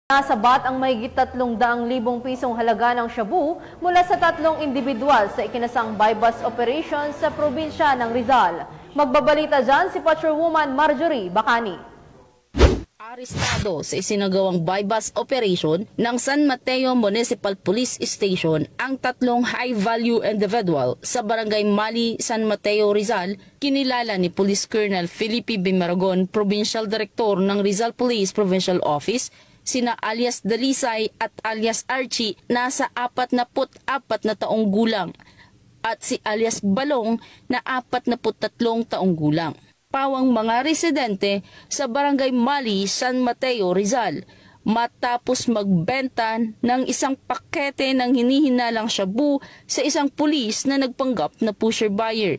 Nasabat ang mahigit 300,000 pisong halaga ng shabu mula sa 3 individual sa ikinasang buy-bust operation sa probinsya ng Rizal. Magbabalita dyan si Patrolwoman Marjorie Bacani. Arestado sa isinagawang buy-bust operation ng San Mateo Municipal Police Station ang 3 high-value individual sa Barangay Mali, San Mateo, Rizal, kinilala ni Police Colonel Felipe B. Maragon, Provincial Director ng Rizal Police Provincial Office, sina alias Dalisay at alias Archie nasa 44 na taong gulang at si alias Balong na 43 taong gulang. Pawang mga residente sa Barangay Mali, San Mateo, Rizal matapos magbenta ng isang pakete ng hinihinalang shabu sa isang pulis na nagpanggap na pusher buyer.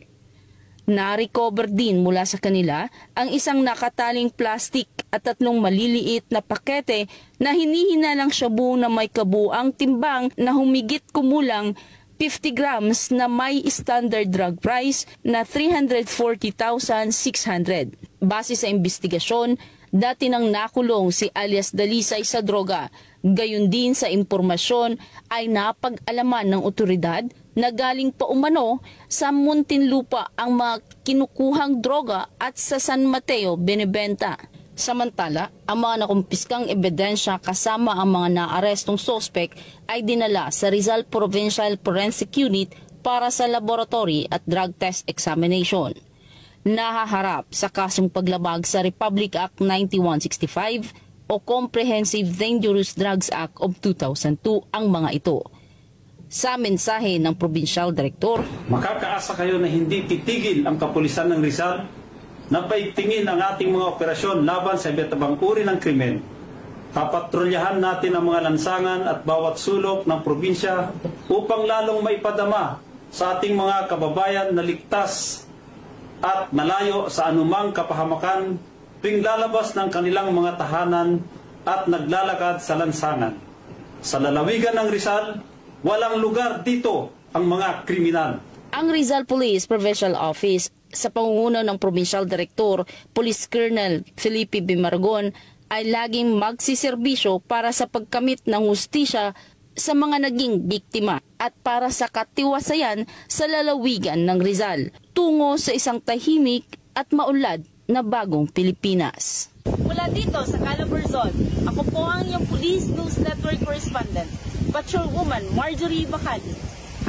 Na-recover din mula sa kanila ang isang nakataling plastic at 3 maliliit na pakete na hinihinalang shabu na may kabuang timbang na humigit kumulang 50 grams na may standard drug price na 340,600. Base sa investigasyon, dati nang nakulong si alias Dalisay sa droga. Gayon din sa impormasyon ay napag-alaman ng otoridad na galing pa umano sa Muntinlupa ang mga kinukuhang droga at sa San Mateo binibenta. Samantala, ang mga nakumpiskang ebidensya kasama ang mga naarestong sospek ay dinala sa Rizal Provincial Forensic Unit para sa laboratory at drug test examination. Nahaharap sa kasong paglabag sa Republic Act 9165 o Comprehensive Dangerous Drugs Act of 2002 ang mga ito. Sa mensahe ng Provincial Director, makakaasa kayo na hindi titigil ang kapulisan ng Rizal na paigtingin ang ating mga operasyon laban sa iba't ibang uri ng krimen. Papatrolyahan natin ang mga lansangan at bawat sulok ng probinsya upang lalong maipadama sa ating mga kababayan na ligtas at malayo sa anumang kapahamakan tuwing lalabas ng kanilang mga tahanan at naglalakad sa lansangan. Sa lalawigan ng Rizal, walang lugar dito ang mga kriminal. Ang Rizal Police Provincial Office sa pangunguna ng Provincial Director, Police Colonel Felipe B. Maragon ay laging magsiserbisyo para sa pagkamit ng hustisya sa mga naging biktima at para sa katiwasayan sa lalawigan ng Rizal tungo sa isang tahimik at maunlad na bagong Pilipinas. Mula dito sa Calabarzon, ako po ang iyong Police News Network Correspondent, Patrolwoman Marjorie Bacani.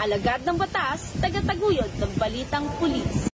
Alagad ng batas, tagataguyod ng balitang pulis.